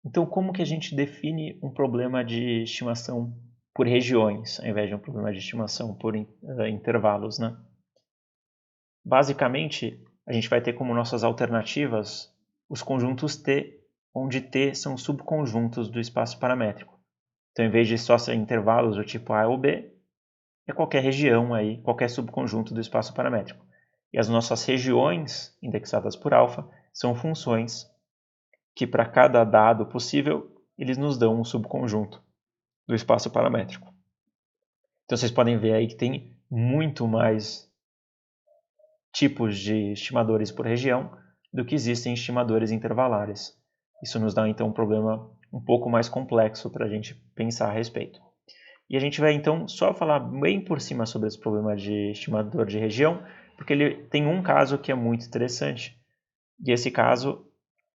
Então, como que a gente define um problema de estimação por regiões, ao invés de um problema de estimação por intervalos, né? Basicamente, a gente vai ter como nossas alternativas os conjuntos T, onde T são subconjuntos do espaço paramétrico. Então, em vez de só ser intervalos do tipo A ou B, é qualquer região aí, qualquer subconjunto do espaço paramétrico. E as nossas regiões, indexadas por alfa, são funções que para cada dado possível, eles nos dão um subconjunto do espaço paramétrico. Então vocês podem ver aí que tem muito mais tipos de estimadores por região do que existem estimadores intervalares. Isso nos dá então um problema um pouco mais complexo para a gente pensar a respeito. E a gente vai então só falar bem por cima sobre esse problema de estimador de região, porque ele tem um caso que é muito interessante. E esse caso,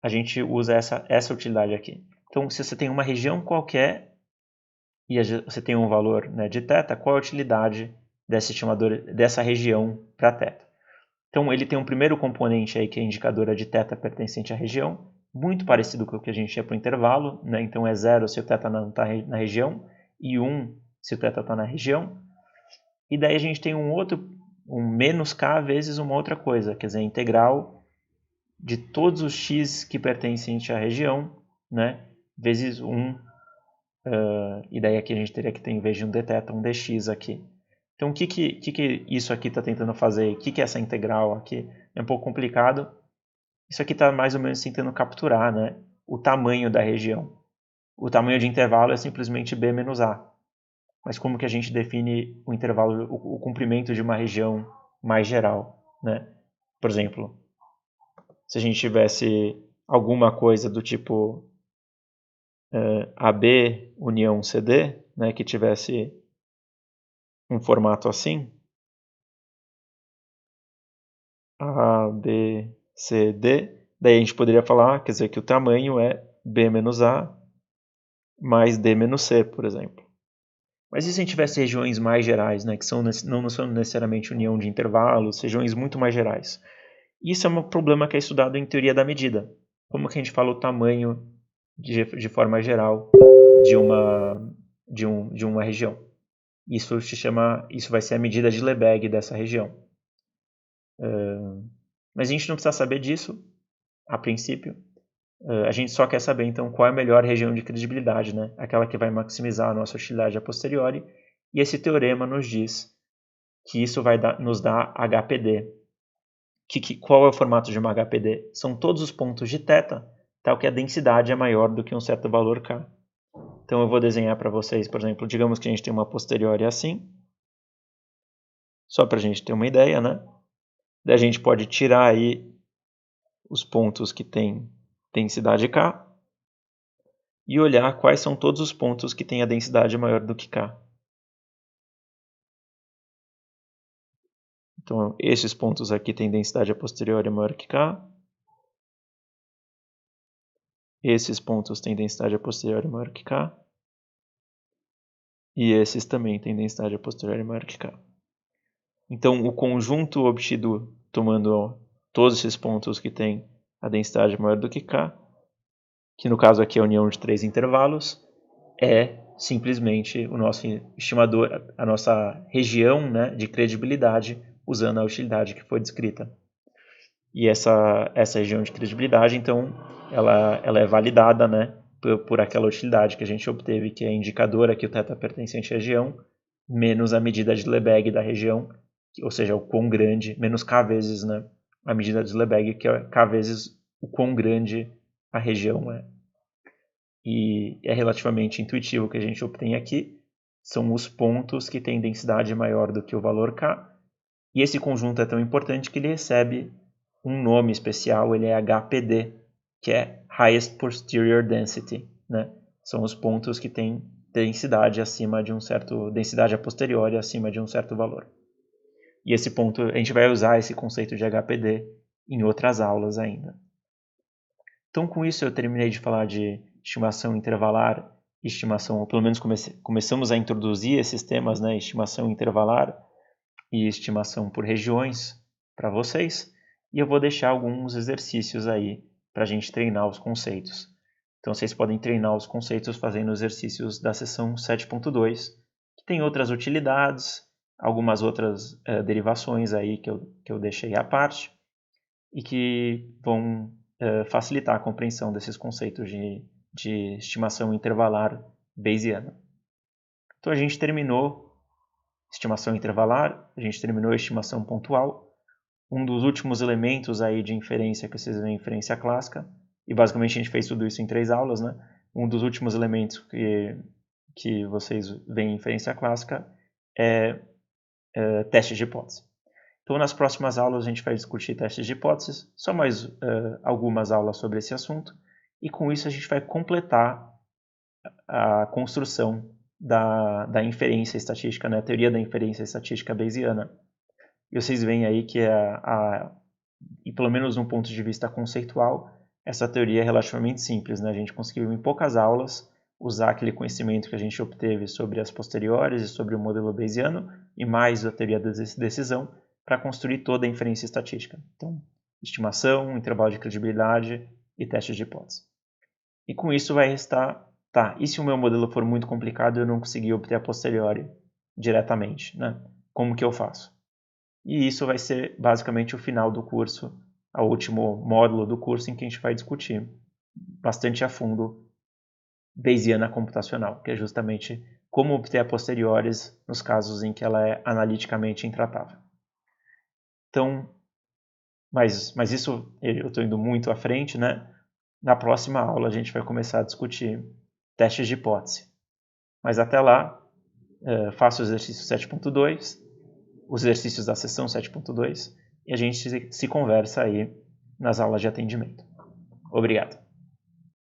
a gente usa essa utilidade aqui. Então, se você tem uma região qualquer e você tem um valor, né, de θ, qual é a utilidade desse estimador, dessa região para θ? Então, ele tem um primeiro componente aí que é a indicadora de θ pertencente à região, muito parecido com o que a gente tinha para o intervalo, né? Então é 0 se o θ não está na região e 1 se o θ está na região. E daí a gente tem um menos k vezes uma outra coisa, quer dizer, a integral de todos os x que pertencem à região, né, vezes 1, e daí aqui a gente teria que ter, em vez de um dθ, um dx aqui. Então, o que isso aqui está tentando fazer? O que é essa integral aqui? É um pouco complicado. Isso aqui está mais ou menos tentando capturar, né, o tamanho da região. O tamanho de intervalo é simplesmente b menos a. Mas como que a gente define o intervalo, o comprimento de uma região mais geral, né? Por exemplo, se a gente tivesse alguma coisa do tipo AB união CD, né, que tivesse um formato assim, A, B, C, D, daí a gente poderia falar, quer dizer, que o tamanho é B menos A mais D menos C, por exemplo. Mas e se a gente tivesse regiões mais gerais, né, que não são necessariamente união de intervalos, regiões muito mais gerais? Isso é um problema que é estudado em teoria da medida. Como que a gente fala o tamanho de forma geral de uma região? Isso vai ser a medida de Lebesgue dessa região. Mas a gente não precisa saber disso a princípio. A gente só quer saber então qual é a melhor região de credibilidade, né? Aquela que vai maximizar a nossa utilidade a posteriori. E esse teorema nos diz que isso vai nos dar HPD. Qual é o formato de uma HPD? São todos os pontos de θ, tal que a densidade é maior do que um certo valor k. Então eu vou desenhar para vocês, por exemplo, digamos que a gente tem uma posteriori assim, só para a gente ter uma ideia, né? Daí a gente pode tirar aí os pontos que têm densidade k e olhar quais são todos os pontos que têm a densidade maior do que k. Então, esses pontos aqui têm densidade a posteriori maior que k. Esses pontos têm densidade a posteriori maior que k. E esses também têm densidade a posteriori maior que k. Então, o conjunto obtido tomando todos esses pontos que têm a densidade maior do que k, que no caso aqui é a união de três intervalos, é simplesmente o nosso estimador, a nossa região, né, de credibilidade usando a utilidade que foi descrita. E essa região de credibilidade, então, ela é validada, né, por aquela utilidade que a gente obteve, que é a indicadora que o θ pertencente à região, menos a medida de Lebesgue da região, ou seja, o quão grande, menos k vezes, né, a medida de Lebesgue, que é k vezes o quão grande a região é. E é relativamente intuitivo o que a gente obtém aqui. São os pontos que têm densidade maior do que o valor k. E esse conjunto é tão importante que ele recebe um nome especial, ele é HPD, que é Highest Posterior Density, né? São os pontos que têm densidade acima de densidade a posteriori acima de um certo valor. E esse ponto, a gente vai usar esse conceito de HPD em outras aulas ainda. Então, com isso, eu terminei de falar de estimação intervalar, estimação, ou pelo menos começamos a introduzir esses temas, né? Estimação intervalar e estimação por regiões para vocês. E eu vou deixar alguns exercícios aí para a gente treinar os conceitos. Então vocês podem treinar os conceitos fazendo exercícios da seção 7.2, que tem outras utilidades, algumas outras derivações aí que eu deixei à parte, e que vão facilitar a compreensão desses conceitos de estimação intervalar Bayesiana. Então a gente terminou estimação intervalar, a gente terminou a estimação pontual. Um dos últimos elementos aí de inferência que vocês veem em inferência clássica, e basicamente a gente fez tudo isso em 3 aulas, né? Um dos últimos elementos que vocês veem em inferência clássica é teste de hipótese. Então nas próximas aulas a gente vai discutir testes de hipóteses, só mais algumas aulas sobre esse assunto, e com isso a gente vai completar a construção da inferência estatística, né? A teoria da inferência estatística bayesiana. E vocês veem aí que, e pelo menos no ponto de vista conceitual, essa teoria é relativamente simples, né? A gente conseguiu em poucas aulas usar aquele conhecimento que a gente obteve sobre as posteriores e sobre o modelo bayesiano, e mais a teoria da decisão, para construir toda a inferência estatística. Então, estimação, intervalo de credibilidade e testes de hipótese. E com isso vai restar, tá, e se o meu modelo for muito complicado e eu não conseguir obter a posteriori diretamente, né? Como que eu faço? E isso vai ser basicamente o final do curso, o último módulo do curso em que a gente vai discutir bastante a fundo Bayesiana computacional, que é justamente como obter a posteriores nos casos em que ela é analiticamente intratável. Então, mas isso eu estou indo muito à frente, né? Na próxima aula a gente vai começar a discutir testes de hipótese. Mas até lá, faça o exercício 7.2, os exercícios da sessão 7.2, e a gente se conversa aí nas aulas de atendimento. Obrigado.